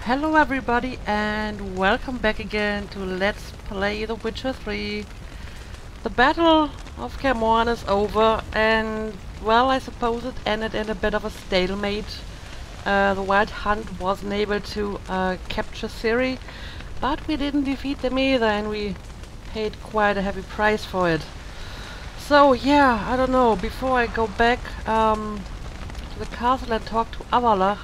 Hello everybody and welcome back again to Let's Play The Witcher 3. The Battle of Kaer Morhen is over and, well, I suppose it ended in a bit of a stalemate. The Wild Hunt wasn't able to capture Ciri, but we didn't defeat them either and we paid quite a heavy price for it. So yeah, I don't know, before I go back to the castle and talk to Avallac'h,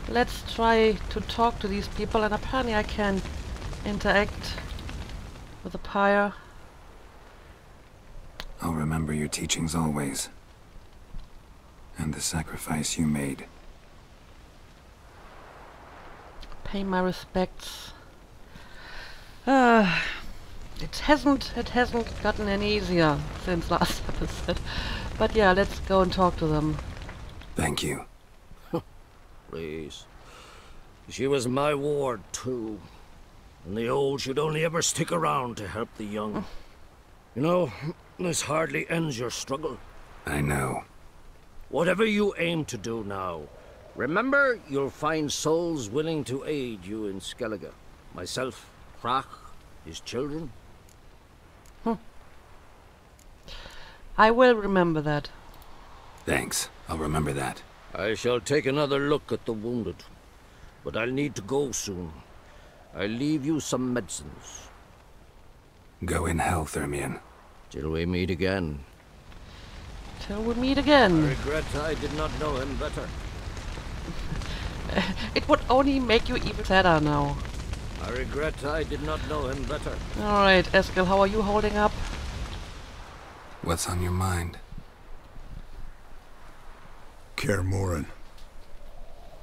let's try to talk to these people, and apparently I can interact with the pyre. I'll remember your teachings always, and the sacrifice you made. Pay my respects. It hasn't gotten any easier since last episode. But yeah, let's go and talk to them. Thank you. Please. She was my ward, too. And the old should only ever stick around to help the young. You know, this hardly ends your struggle. I know. Whatever you aim to do now, remember you'll find souls willing to aid you in Skellige. Myself, Crach, his children. I will remember that. Thanks. I'll remember that. I shall take another look at the wounded. But I'll need to go soon. I'll leave you some medicines. Go in health, Ermion. Till we meet again. Till we meet again. I regret I did not know him better. It would only make you even sadder now. I regret I did not know him better. Alright, Eskel, how are you holding up? What's on your mind? Kaer Morhen.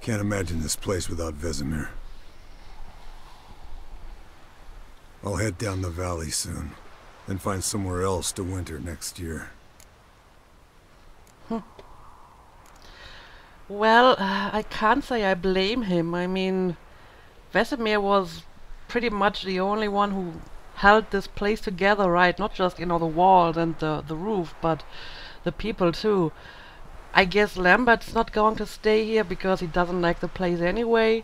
Can't imagine this place without Vesemir. I'll head down the valley soon, then find somewhere else to winter next year. Well, I can't say I blame him. I mean, Vesemir was pretty much the only one who held this place together, right? Not just, you know, the walls and the roof, but the people too. I guess Lambert's not going to stay here because he doesn't like the place anyway.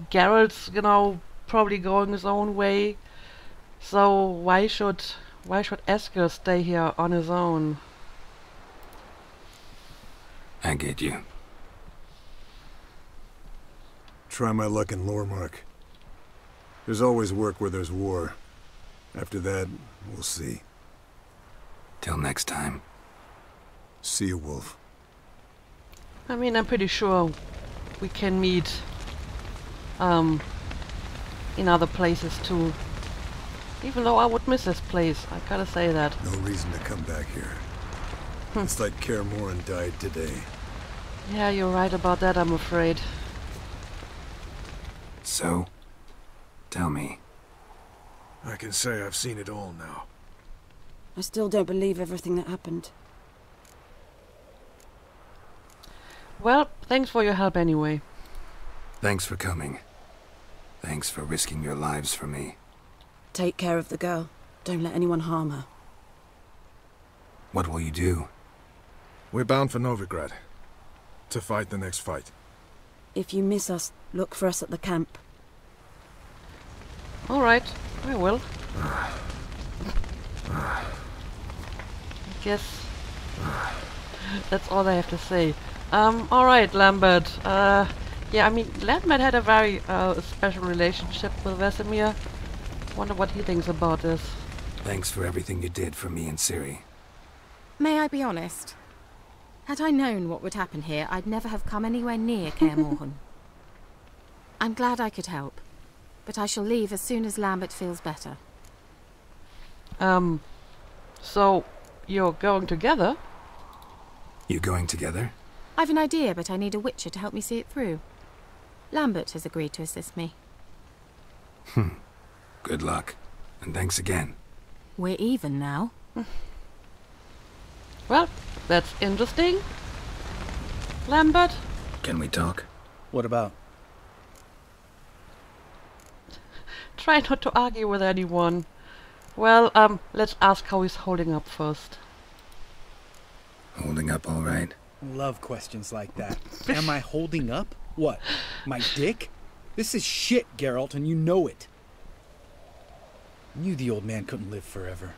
Geralt's, you know, probably going his own way. So why should Eskel stay here on his own? I get you. Try my luck in Lormark. There's always work where there's war. After that, we'll see. Till next time. See you, Wolf. I mean, I'm pretty sure we can meet in other places too. Even though I would miss this place, I gotta say that. No reason to come back here. It's like Kaer Morhen died today. Yeah, you're right about that, I'm afraid. So, tell me. I can say I've seen it all now. I still don't believe everything that happened. Well, thanks for your help anyway. Thanks for coming. Thanks for risking your lives for me. Take care of the girl. Don't let anyone harm her. What will you do? We're bound for Novigrad. To fight the next fight. If you miss us, look for us at the camp. Alright, I will. I guess that's all I have to say. Alright, Lambert. Yeah, I mean, Lambert had a very special relationship with Vesemir. Wonder what he thinks about this. Thanks for everything you did for me and Ciri. May I be honest? Had I known what would happen here, I'd never have come anywhere near Kaer Morhen. I'm glad I could help, but I shall leave as soon as Lambert feels better. So, you're going together? You going together? I've an idea, but I need a witcher to help me see it through. Lambert has agreed to assist me. Good luck. And thanks again. We're even now. Well, that's interesting. Lambert? Can we talk? What about? Try not to argue with anyone. Well, let's ask how he's holding up first. Holding up all right? Love questions like that. Am I holding up? What? My dick? This is shit, Geralt, and you know it. I knew the old man couldn't live forever.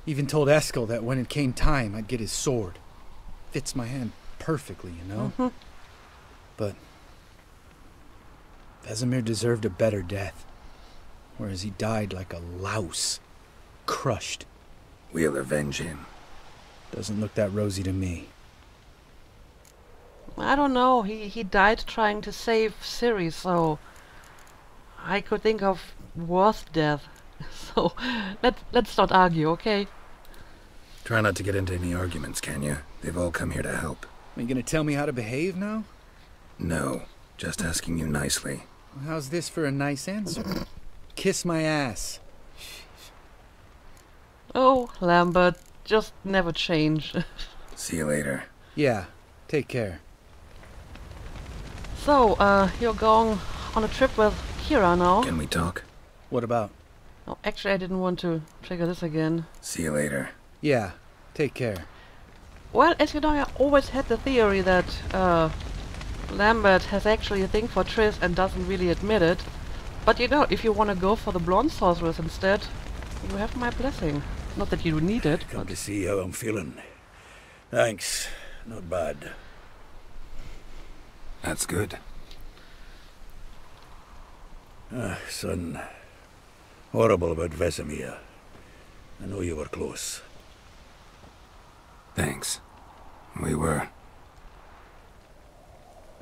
Even told Eskel that when it came time, I'd get his sword. Fits my hand perfectly, you know? But Vesemir deserved a better death, whereas he died like a louse, crushed. We'll avenge him. Doesn't look that rosy to me. I don't know. He died trying to save Ciri, so I could think of worse death. So let's not argue, okay? Try not to get into any arguments, can you? They've all come here to help. Are you gonna tell me how to behave now? No, just asking you nicely. Well, how's this for a nice answer? Kiss my ass. Oh, Lambert, just never change. See you later. Yeah, take care. So, you're going on a trip with Kira now? Can we talk? What about? Oh, actually, I didn't want to trigger this again. See you later. Yeah, take care. Well, as you know, I always had the theory that Lambert has actually a thing for Triss and doesn't really admit it. But you know, if you want to go for the blonde sorceress instead, you have my blessing. Not that you need it, Come but... to see how I'm feeling. Thanks. Not bad. That's good. Son. Horrible about Vesemir. I know you were close. Thanks. We were.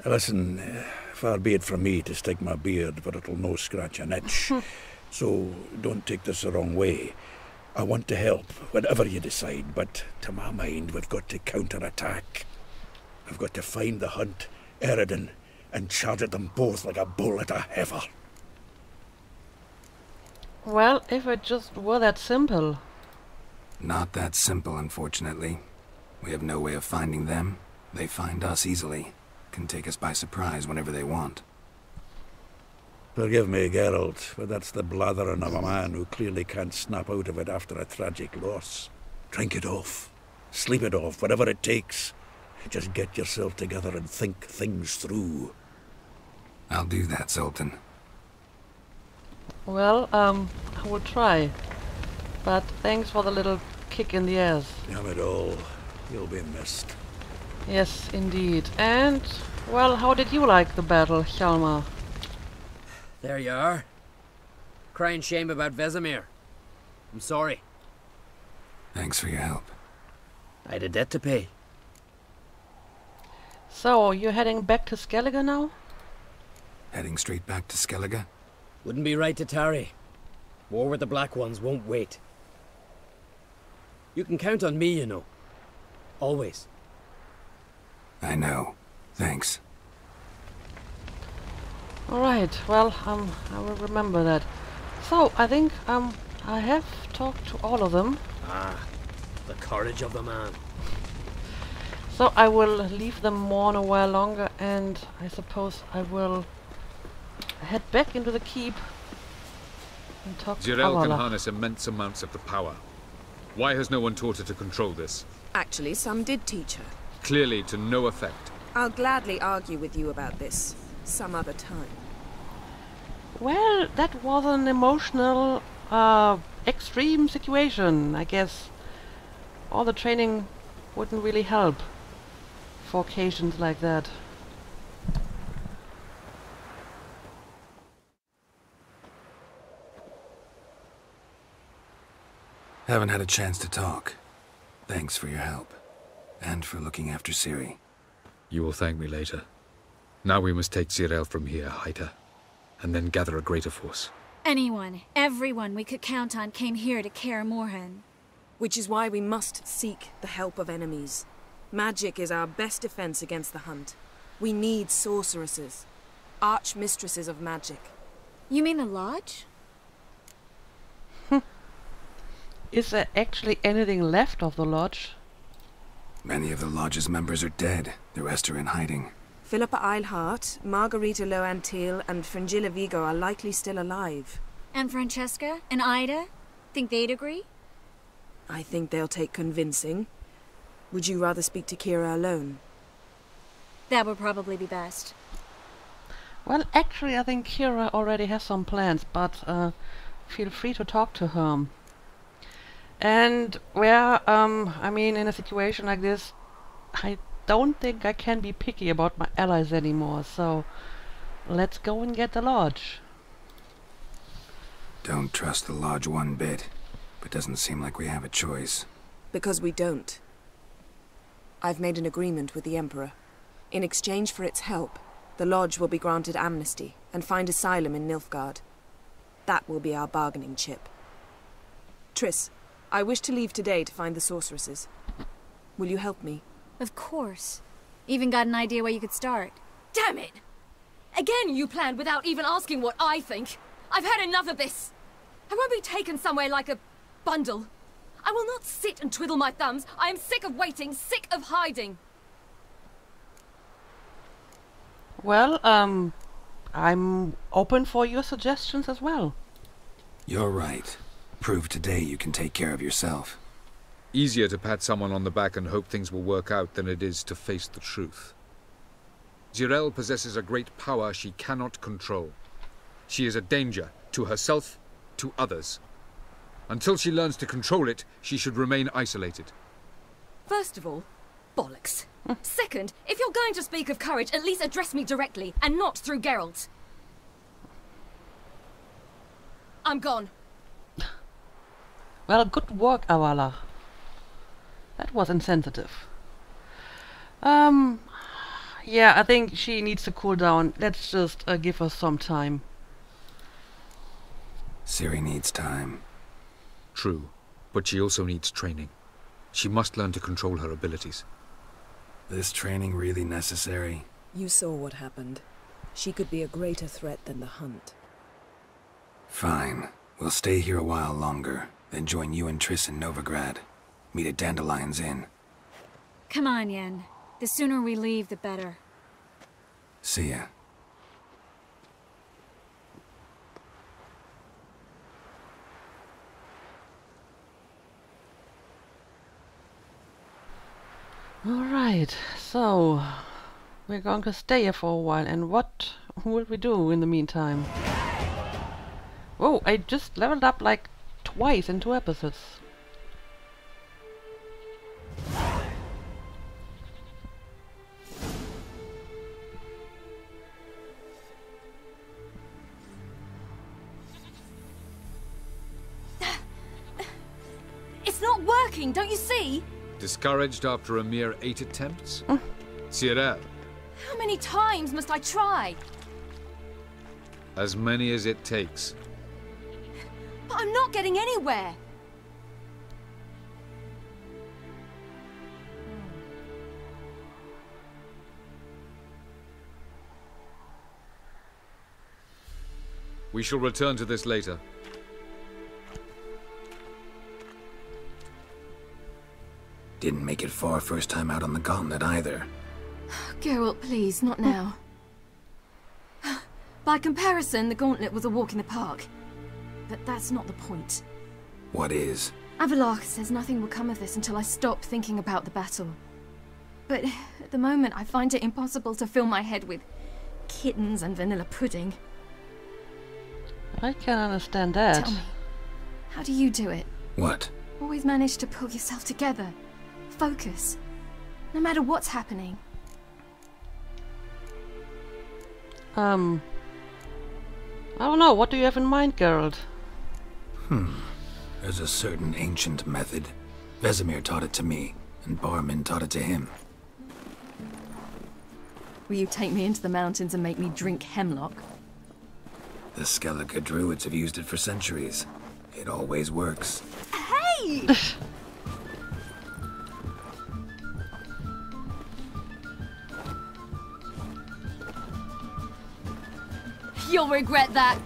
Listen, far be it from me to stick my beard, but it'll no scratch an itch. So don't take this the wrong way. I want to help, whatever you decide, but to my mind, we've got to counterattack. We've got to find the Hunt, Eredin, and charge at them both like a bull at a heifer. Well, if it just were that simple. Not that simple, unfortunately. We have no way of finding them. They find us easily. Can take us by surprise whenever they want. Forgive me, Geralt, but that's the blathering of a man who clearly can't snap out of it after a tragic loss. Drink it off. Sleep it off, whatever it takes. Just get yourself together and think things through. I'll do that, Zoltan. Well, I will try. But thanks for the little kick in the ass. Damn it all. You'll be missed. Yes, indeed. And, well, how did you like the battle, Hjalmar? There you are. Crying shame about Vesemir. I'm sorry. Thanks for your help. I had a debt to pay. So, you're heading back to Skellige now? Heading straight back to Skellige? Wouldn't be right to tarry. War with the Black Ones won't wait. You can count on me, you know. Always. I know. Thanks. Alright, well, I will remember that. So, I think, I have talked to all of them. Ah, the courage of the man. So, I will leave them mourn a while longer, and I suppose I will head back into the keep and talk to Jirel can Avala. harness immense amounts of the power. Why has no one taught her to control this? Actually, some did teach her. Clearly to no effect. I'll gladly argue with you about this some other time. Well, that was an emotional, extreme situation. I guess all the training wouldn't really help for occasions like that. Haven't had a chance to talk. Thanks for your help. And for looking after Ciri. You will thank me later. Now we must take Jirel from here, hide her, and then gather a greater force. Anyone, everyone we could count on came here to Kaer Morhen. Which is why we must seek the help of enemies. Magic is our best defense against the Hunt. We need sorceresses. Archmistresses of magic. You mean the Lodge? Is there actually anything left of the Lodge? Many of the Lodge's members are dead. The rest are in hiding. Philippa Eilhart, Margarita Loantil, and Fringilla Vigo are likely still alive. And Francesca? And Ida? Think they'd agree? I think they'll take convincing. Would you rather speak to Kira alone? That would probably be best. Well, actually, I think Kira already has some plans, but feel free to talk to her. And I mean, in a situation like this, I don't think I can be picky about my allies anymore, so let's go and get the lodge. Don't trust the lodge one bit, but doesn't seem like we have a choice. Because we don't. I've made an agreement with the Emperor. In exchange for its help, the lodge will be granted amnesty and find asylum in Nilfgaard. That will be our bargaining chip. Triss, I wish to leave today to find the sorceresses. Will you help me? Of course. Even got an idea where you could start. Damn it! Again you planned without even asking what I think. I've had enough of this. I won't be taken somewhere like a bundle. I will not sit and twiddle my thumbs. I am sick of waiting, sick of hiding. Well, I'm open for your suggestions as well. You're right. Prove today you can take care of yourself. Easier to pat someone on the back and hope things will work out than it is to face the truth. Zirael possesses a great power she cannot control. She is a danger to herself, to others. Until she learns to control it, she should remain isolated. First of all, bollocks. Second, if you're going to speak of courage, at least address me directly, and not through Geralt. I'm gone. Well, good work, Avala. That was insensitive. Yeah, I think she needs to cool down. Let's just give her some time. Ciri needs time. True, but she also needs training. She must learn to control her abilities. This training really necessary? You saw what happened. She could be a greater threat than the Hunt. Fine. We'll stay here a while longer, then join you and Triss in Novigrad. Meet at Dandelion's Inn. Come on, Yen. The sooner we leave, the better. See ya. Alright, so we're going to stay here for a while, and what will we do in the meantime? Whoa, I just leveled up like twice in 2 episodes. It's not working, don't you see? Discouraged after a mere 8 attempts? Zirael. How many times must I try? As many as it takes. But I'm not getting anywhere. We shall return to this later. Didn't make it far first time out on the gauntlet either. Geralt, please, not now. By comparison, the gauntlet was a walk in the park. But that's not the point. What is? Avallac'h says nothing will come of this until I stop thinking about the battle. But at the moment, I find it impossible to fill my head with kittens and vanilla pudding. I can understand that. Tell me, how do you do it? What? Always manage to pull yourself together. Focus. No matter what's happening. I don't know, what do you have in mind, Geralt? There's a certain ancient method. Vesemir taught it to me, and Barman taught it to him. Will you take me into the mountains and make me drink hemlock? The Skellige druids have used it for centuries. It always works. Hey! You'll regret that.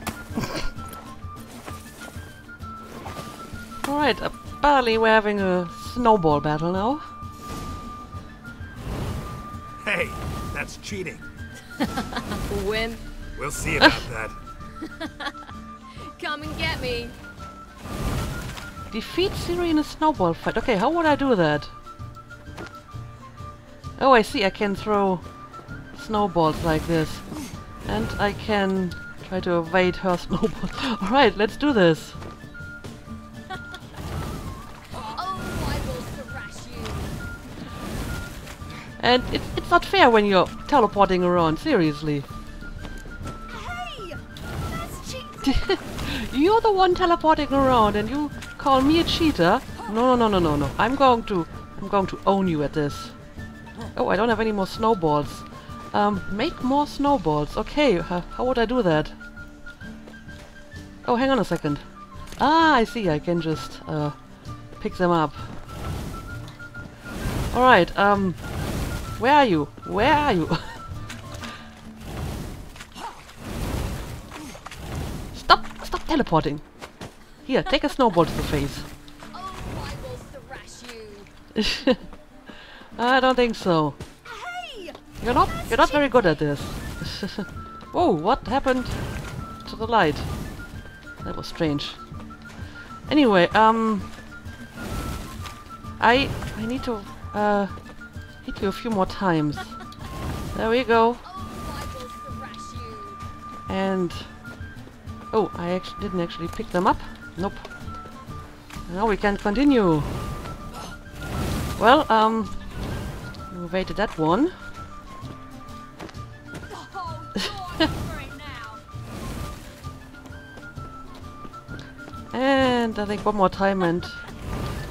Alright, apparently we're having a snowball battle now. Hey, that's cheating. Win. We'll see about that. Come and get me. Defeat Ciri in a snowball fight. Okay, how would I do that? Oh, I see, I can throw snowballs like this. And I can try to evade her snowball. Alright, let's do this. And it's not fair when you're teleporting around, seriously. Hey! That's cheating! You're the one teleporting around and you call me a cheater? No, no, no, no, no, no. I'm going to own you at this. Oh, I don't have any more snowballs. Make more snowballs. Okay, how would I do that? Oh, hang on a second. Ah, I see. I can just pick them up. Alright, where are you? Where are you? Stop teleporting. Here, take a snowball to the face. Oh, I will thrash you. I don't think so. Hey! You're not very good at this. Whoa, what happened to the light? That was strange. Anyway, I need to hit you a few more times. There we go. And oh, I didn't actually pick them up. Nope. Now we can continue. Well, we evaded that one. And I think one more time and...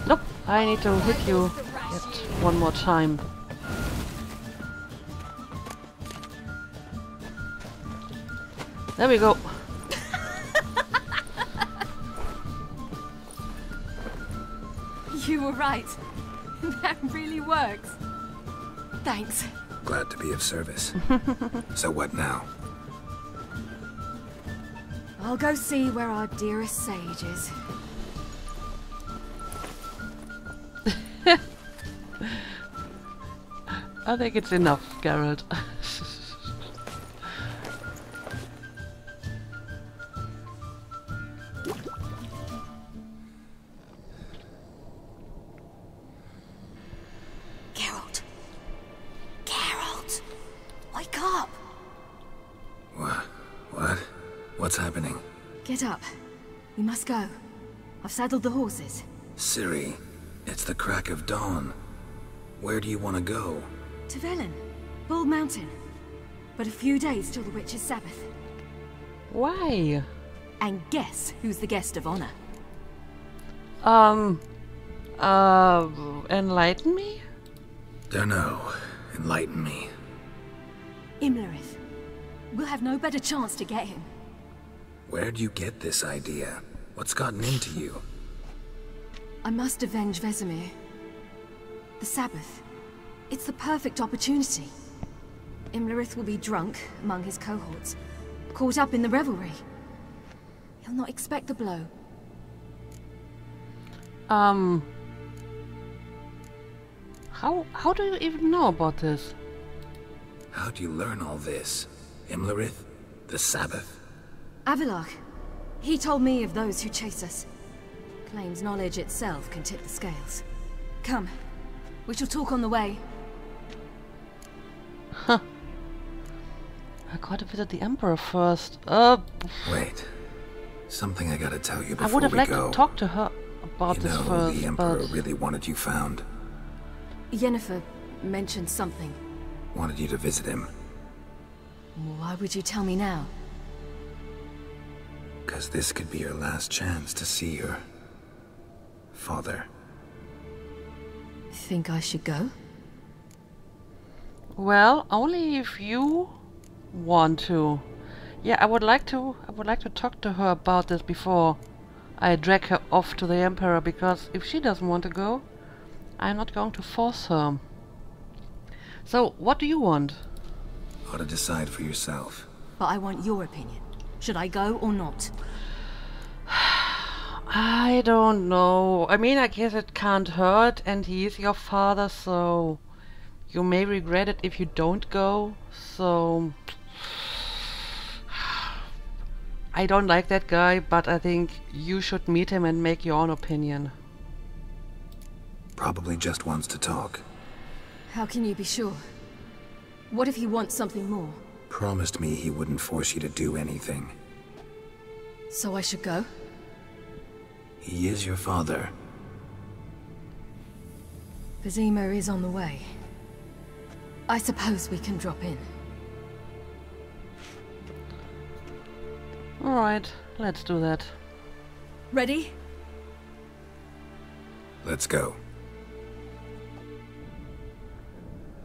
Nope, I need to hit you yet one more time. There we go. You were right. That really works. Thanks. Glad to be of service. So what now? I'll go see where our dearest sage is. I think it's enough, Geralt. Geralt. Geralt! Wake up! What? What's happening? Get up. We must go. I've saddled the horses. Ciri, it's the crack of dawn. Where do you want to go? To Velen. Bald Mountain. But a few days till the Witch's Sabbath. Why? And guess who's the guest of honor? Enlighten me? Dunno. Enlighten me. Imlerith. We'll have no better chance to get him. Where'd you get this idea? What's gotten into you? I must avenge Vesemir. The Sabbath. It's the perfect opportunity. Imlerith will be drunk among his cohorts, caught up in the revelry. He'll not expect the blow. How do you even know about this? How'd you learn all this? Imlerith? The Sabbath? Avallac'h. He told me of those who chase us. Claims knowledge itself can tip the scales. Come. We shall talk on the way. Huh. I gotta visit the Emperor first. Wait. Something I gotta tell you before we go. I would have liked to talk to her about this first, the Emperor really wanted you found. Yennefer mentioned something. Wanted you to visit him. Why would you tell me now? 'Cause this could be your last chance to see your father. Think I should go? Well, only if you want to. Yeah, I would like to talk to her about this before I drag her off to the Emperor, because if she doesn't want to go, I'm not going to force her. So, what do you want? Ought to decide for yourself. But I want your opinion. Should I go or not? I don't know. I mean, I guess it can't hurt, and he is your father, so you may regret it if you don't go. So I don't like that guy, but I think you should meet him and make your own opinion. Probably just wants to talk. How can you be sure? What if he wants something more? Promised me he wouldn't force you to do anything. So I should go? He is your father. Vizima is on the way. I suppose we can drop in. Alright, let's do that. Ready? Let's go.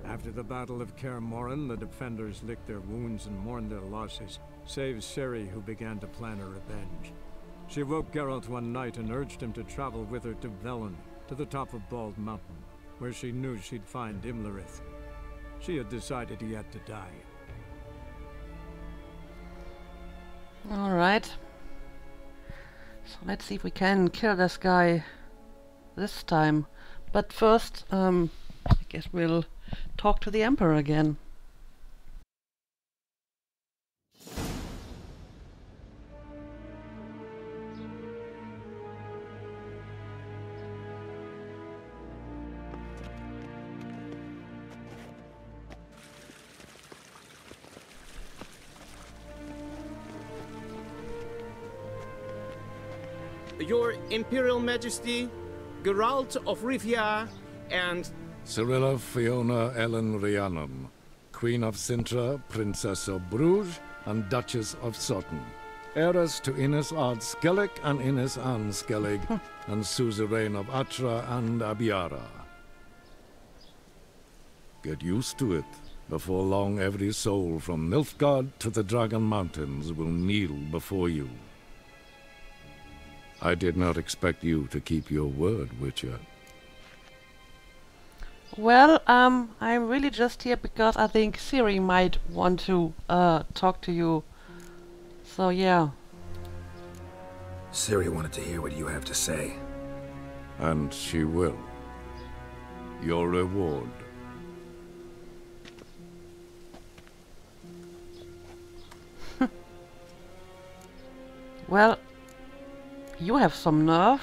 After the Battle of Kaer Morhen, the defenders licked their wounds and mourned their losses, save Ciri, who began to plan her revenge. She woke Geralt one night and urged him to travel with her to Velen, to the top of Bald Mountain, where she knew she'd find Imlerith. She had decided he had to die. Alright. So let's see if we can kill this guy this time. But first, I guess we'll talk to the Emperor again. Your Imperial Majesty, Geralt of Rivia, and... Cirilla Fiona Ellen Rhiannon, Queen of Sintra, Princess of Bruges, and Duchess of Sutton. Heiress to Innes Ard Skellig and Innes Anne Skellig, and suzerain of Atra and Abiara. Get used to it. Before long, every soul from Nilfgaard to the Dragon Mountains will kneel before you. I did not expect you to keep your word, Witcher. Well, I'm really just here because I think Ciri might want to talk to you. So yeah. Ciri wanted to hear what you have to say. And she will. Your reward. Well, you have some nerve.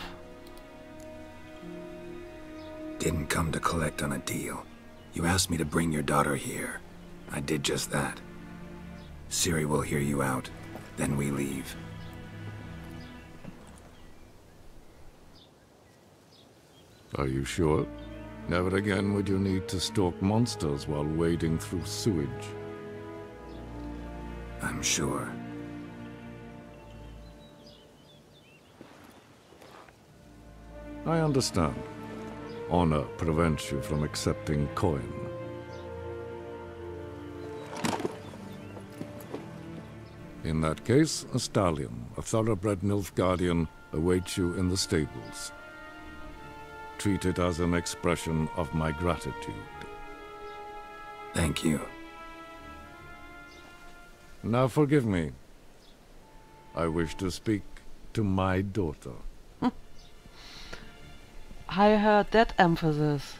Didn't come to collect on a deal. You asked me to bring your daughter here. I did just that. Ciri will hear you out, then we leave. Are you sure? Never again would you need to stalk monsters while wading through sewage. I'm sure. I understand. Honor prevents you from accepting coin. In that case, a stallion, a thoroughbred Nilfgaardian, awaits you in the stables. Treat it as an expression of my gratitude. Thank you. Now forgive me. I wish to speak to my daughter. I heard that emphasis.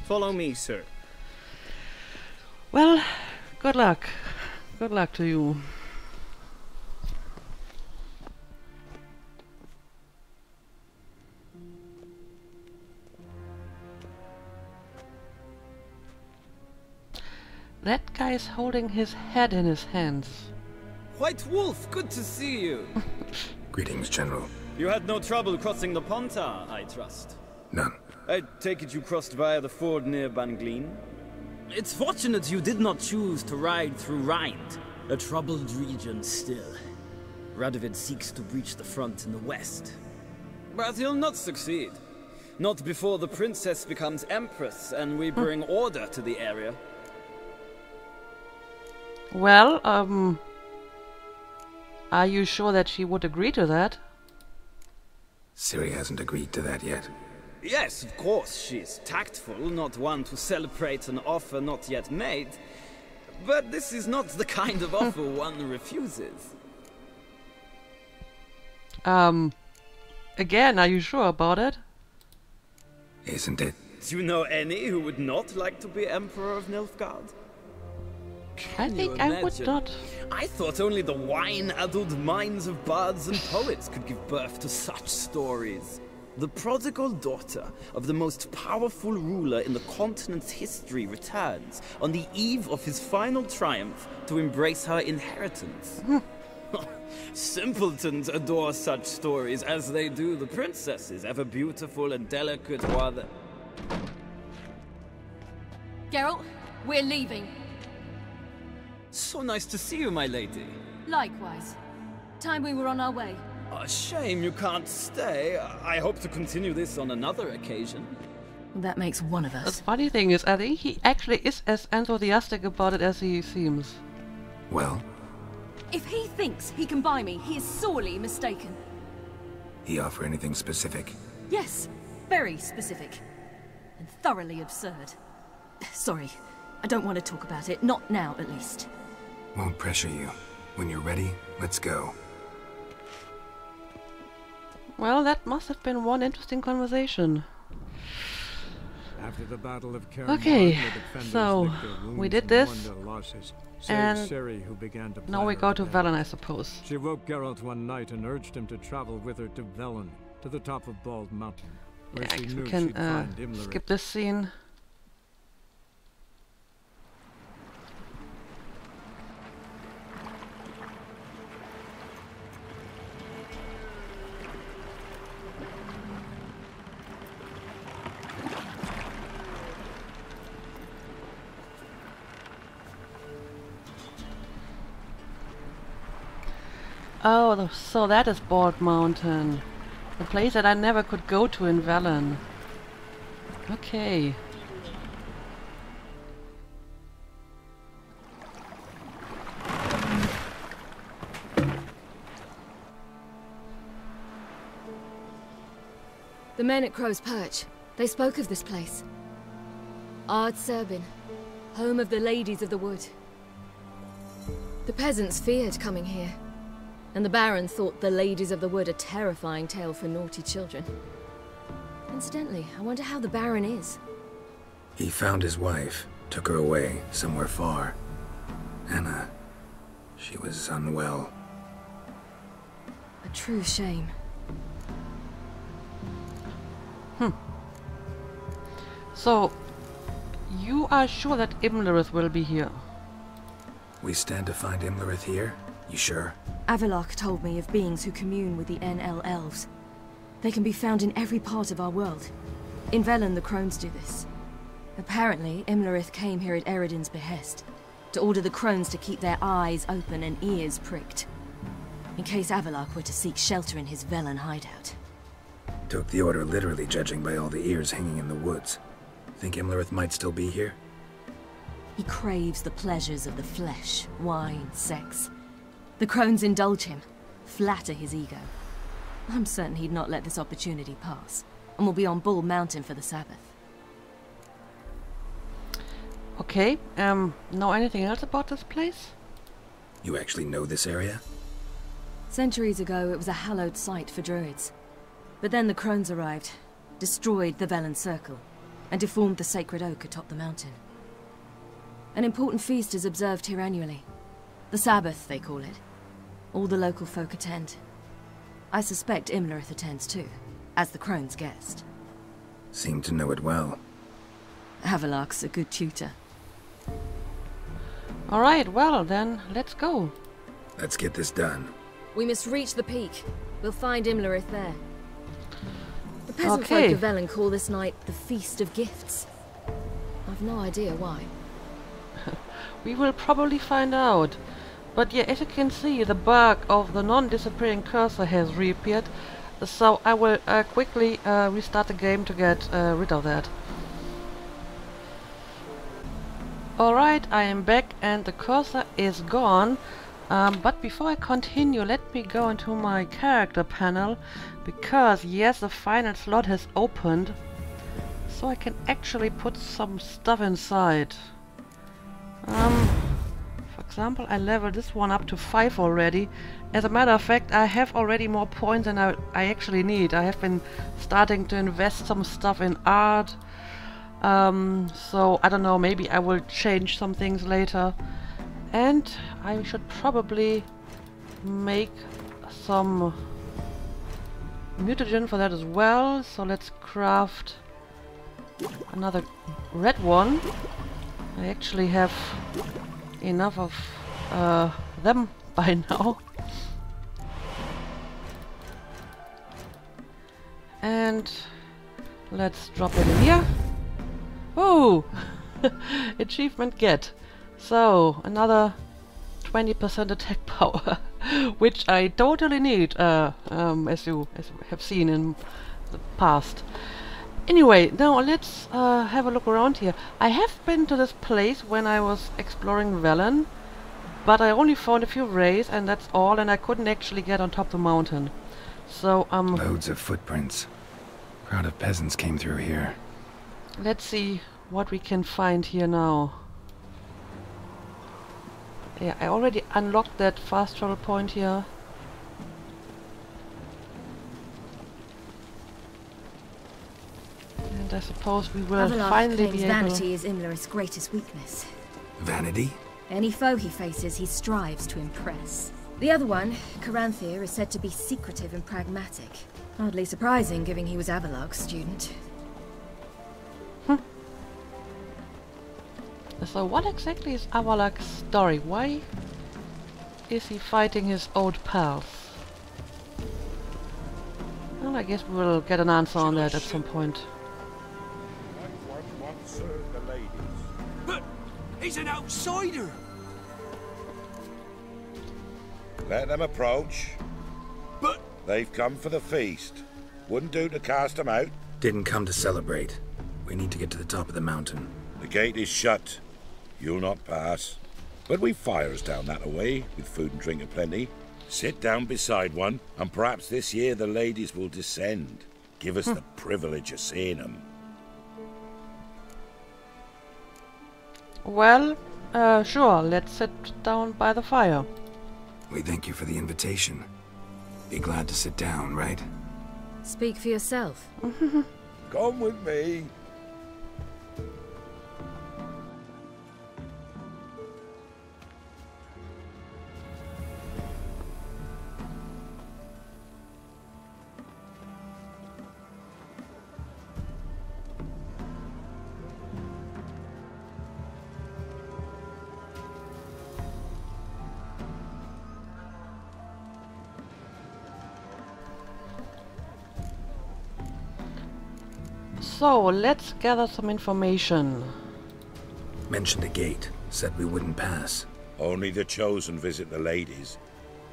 Follow me, sir. Well, good luck. Good luck to you. That guy is holding his head in his hands. White Wolf, good to see you. Greetings, General. You had no trouble crossing the Pontar, I trust. None. I take it you crossed via the ford near Banglin? It's fortunate you did not choose to ride through Rind, a troubled region still. Radovid seeks to breach the front in the west. But he'll not succeed. Not before the princess becomes empress and we bring order to the area. Well, are you sure that she would agree to that? Ciri hasn't agreed to that yet. Yes, of course, she's tactful, not one to celebrate an offer not yet made. But this is not the kind of offer one refuses. Again, are you sure about it? Isn't it? Do you know any who would not like to be Emperor of Nilfgaard? I think I would not. I thought only the wine-addled minds of bards and poets could give birth to such stories. The prodigal daughter of the most powerful ruler in the continent's history returns on the eve of his final triumph to embrace her inheritance. Simpletons adore such stories, as they do the princesses, ever beautiful and delicate while the... Geralt, we're leaving. So nice to see you, my lady. Likewise. Time we were on our way. A shame you can't stay. I hope to continue this on another occasion. That makes one of The us. funny thing is, I think he actually is as enthusiastic about it as he seems. Well, If he thinks he can buy me, he is sorely mistaken. he offer anything specific? Yes, very specific. And thoroughly absurd. Sorry, I don't want to talk about it. Not now, at least. Won't pressure you. When you're ready, let's go. Well, that must have been one interesting conversation. After the Battle of Kaer Okay, Morhen, the defenders so licked their wounds we did and this, mourned their losses, save and Ciri, who began to now we plan go her to revenge. Velen, I suppose. She woke Geralt one night and urged him to travel with her to Velen, to the top of Bald Mountain, where Yeah, I she guess knew we she'd can find Imlerith. skip this scene. Oh, so that is Bald Mountain. The place that I never could go to in Velen. Okay. The men at Crow's Perch, they spoke of this place. Ard Serbin, home of the Ladies of the Wood. The peasants feared coming here, and the Baron thought the Ladies of the Wood a terrifying tale for naughty children. Incidentally, I wonder how the Baron is. He found his wife, took her away, somewhere far. Anna, she was unwell. A true shame. So, you are sure that Imlerith will be here? We stand to find Imlerith here? You sure? Avalok told me of beings who commune with the NL Elves. They can be found in every part of our world. In Velen, the Crones do this. Apparently, Imlerith came here at Eredin's behest, to order the Crones to keep their eyes open and ears pricked, in case Avalok were to seek shelter in his Velen hideout. Took the order literally, judging by all the ears hanging in the woods. Think Imlerith might still be here? He craves the pleasures of the flesh, wine, sex. The Crones indulge him, flatter his ego. I'm certain he'd not let this opportunity pass, and will be on Bald Mountain for the Sabbath. Okay, know anything else about this place? You actually know this area? Centuries ago, it was a hallowed site for druids. But then the Crones arrived, destroyed the Velen Circle, and deformed the sacred oak atop the mountain. An important feast is observed here annually. The Sabbath, they call it. All the local folk attend. I suspect Imlerith attends too, as the Crone's guest. Seem to know it well. Avalok's a good tutor. Alright, well then, let's go. Let's get this done. We must reach the peak. We'll find Imlerith there. The peasant Okay. folk of Velen call this night the Feast of Gifts. I've no idea why. We will probably find out. But yeah, as you can see, the bug of the non-disappearing cursor has reappeared. So I will quickly restart the game to get rid of that. Alright, I am back and the cursor is gone. But before I continue, let me go into my character panel, because yes, the final slot has opened, so I can actually put some stuff inside. For example, I leveled this one up to 5 already. As a matter of fact, I have already more points than I actually need. I have been starting to invest some stuff in art. So I don't know, maybe I will change some things later. And I should probably make some mutagen for that as well, so let's craft another red one. I actually have enough of them by now. And let's drop it in here. Oh! Achievement get. So, another 20% attack power, which I totally need, as you have seen in the past. Anyway, now let's have a look around here. I have been to this place when I was exploring Velen, but I only found a few rays and that's all, and I couldn't actually get on top of the mountain. So, loads of footprints. Crowd of peasants came through here. Let's see what we can find here now. Yeah, I already unlocked that fast travel point here. And I suppose we will Avallac'h finally claims be able... vanity is Imlerith's greatest weakness. Vanity? Any foe he faces, he strives to impress. The other one, Caranthir, is said to be secretive and pragmatic. Hardly surprising, given he was Avallac'h's student. So what exactly is Avallac'h's story? Why is he fighting his old pals? Well, I guess we'll get an answer on that at some point. But he's an outsider! Let them approach. But they've come for the feast. Wouldn't do to cast them out. Didn't come to celebrate. We need to get to the top of the mountain. The gate is shut. You'll not pass. But we've fires down that away, with food and drink aplenty. Sit down beside one, and perhaps this year the ladies will descend. Give us the privilege of seeing them. Well, sure, let's sit down by the fire. We thank you for the invitation. Be glad to sit down, right? Speak for yourself. Come with me. So, let's gather some information. Mentioned a gate. Said we wouldn't pass. Only the chosen visit the ladies.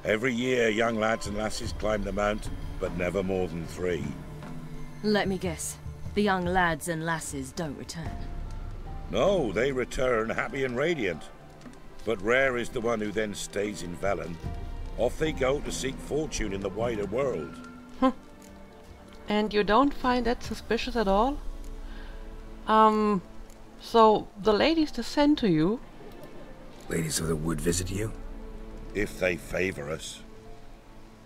Every year, young lads and lasses climb the mount, but never more than 3. Let me guess. The young lads and lasses don't return. No, they return happy and radiant. But rare is the one who then stays in Velen. Off they go to seek fortune in the wider world. And you don't find that suspicious at all? So the ladies descend to you? Ladies of the wood visit you? If they favor us.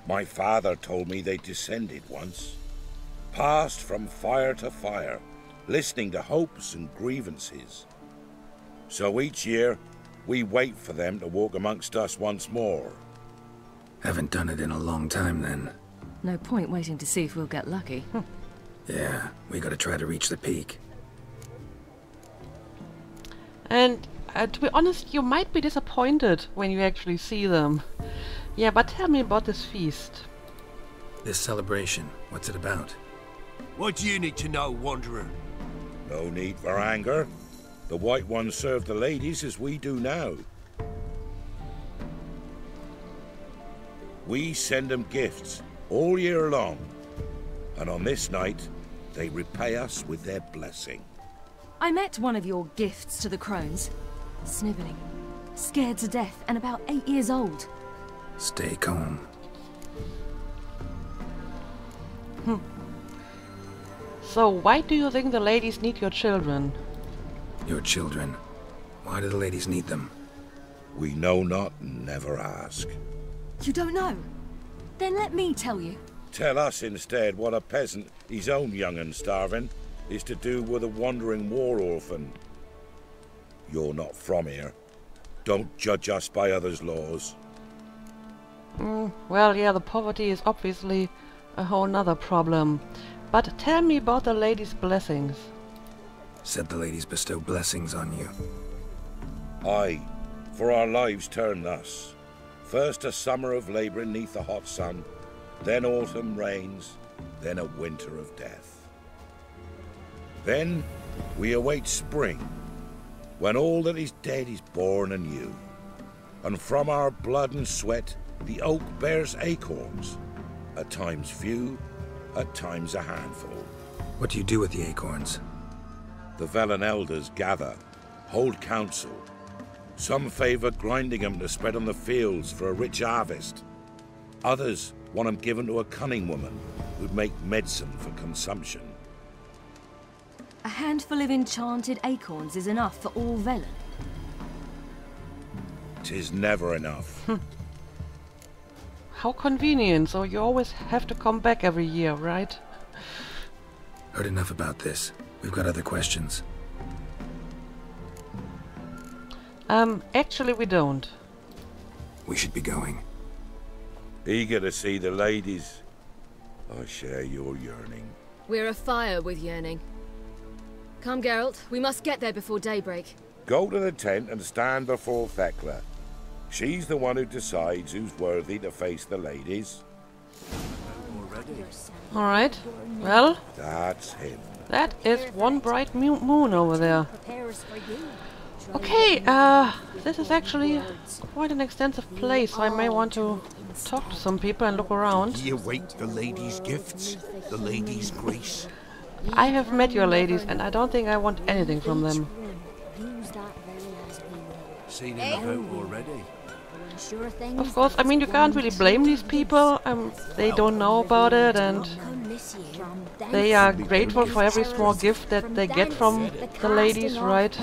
My father told me they descended once. Passed from fire to fire, listening to hopes and grievances. So each year, we wait for them to walk amongst us once more. Haven't done it in a long time, then. No point waiting to see if we'll get lucky. Yeah, we gotta try to reach the peak. And to be honest, you might be disappointed when you actually see them. Yeah, but tell me about this feast. This celebration, what's it about? What do you need to know, Wanderer? No need for anger. The White Ones serve the ladies as we do now. We send them gifts all year long, and on this night, they repay us with their blessing. I met one of your gifts to the crones. Sniveling, scared to death, and about 8 years old. Stay calm. So why do you think the ladies need your children? Your children? Why do the ladies need them? We know not and never ask. You don't know? Then let me tell you. Tell us instead what a peasant, his own young and starving, is to do with a wandering war orphan. You're not from here. Don't judge us by others' laws. Well, yeah, the poverty is obviously a whole nother problem. But tell me about the lady's blessings. Said the ladies bestow blessings on you. Aye, for our lives turn thus. First a summer of labouring neath the hot sun, then autumn rains, then a winter of death. Then we await spring, when all that is dead is born anew. And from our blood and sweat the oak bears acorns, at times few, at times a handful. What do you do with the acorns? The Velen elders gather, hold council. Some favour grinding them to spread on the fields for a rich harvest. Others want them given to a cunning woman who'd make medicine for consumption. A handful of enchanted acorns is enough for all Velen. 'Tis never enough. How convenient, so you always have to come back every year, right? Heard enough about this. We've got other questions. Actually we don't. We should be going. Eager to see the ladies. I share your yearning. We're afire with yearning. Come, Geralt. We must get there before daybreak. Go to the tent and stand before Thekla. She's the one who decides who's worthy to face the ladies. Alright, well... That's him. That is one bright moon over there. Okay, this is actually quite an extensive place, so I may want to talk to some people and look around. You await the ladies' gifts, the ladies' grace. I have met your ladies, and I don't think I want anything from them. Seen enough out already. Of course, I mean, you can't really blame these people. They don't know about it, and they are grateful for every small gift that they get from the ladies, right?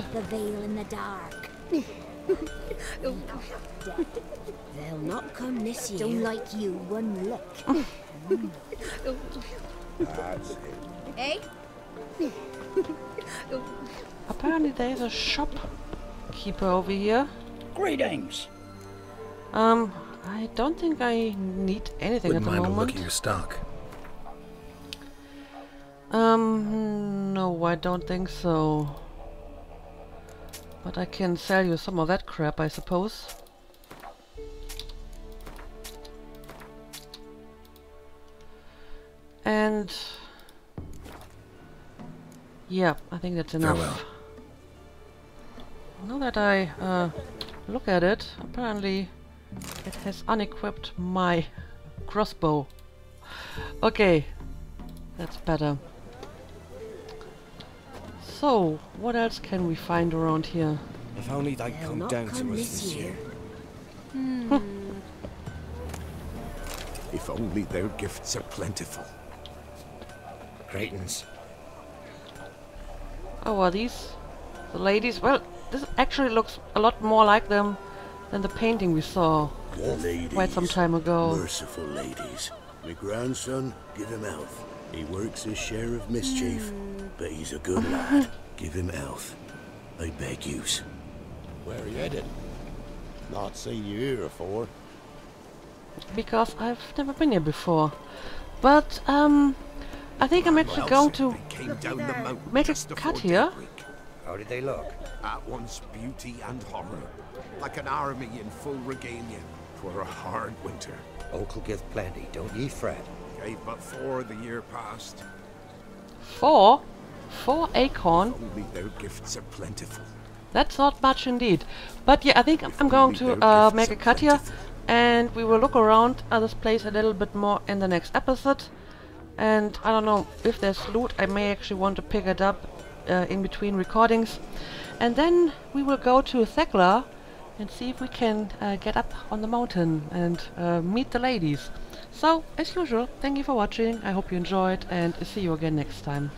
They'll not come this year. Don't like you one lick. Eh? Apparently there's a shopkeeper over here. Greetings. I don't think I need anything Wouldn't at the mind a moment. look at your stock. No, I don't think so. But I can sell you some of that crap, I suppose. And... yeah, I think that's enough. Farewell. Now that I look at it, apparently it has unequipped my crossbow. Okay, that's better. So, what else can we find around here? If only they'd come down to us this year. If only their gifts are plentiful. Greetings. Oh, are these the ladies? Well, this actually looks a lot more like them than the painting we saw quite some time ago. Merciful ladies. My grandson, give him health. He works his share of mischief, but he's a good lad. Give him health. I beg yous. Where are you headed? Not seen you here before. Because I've never been here before. But, I think I'm actually going to make a cut here. How did they look? At once beauty and horror. Like an army in full regalia. 'Twere a hard winter. Oak'll give plenty, don't ye fret. Gave but 4 the year past. 4? 4 acorn? Only their gifts are plentiful. That's not much indeed. But yeah, I think I'm going to make a cut here. And we will look around this place a little bit more in the next episode. And I don't know if there's loot, I may actually want to pick it up in between recordings. And then we will go to Thekla and see if we can get up on the mountain and meet the ladies. So, as usual, thank you for watching, I hope you enjoyed, and see you again next time.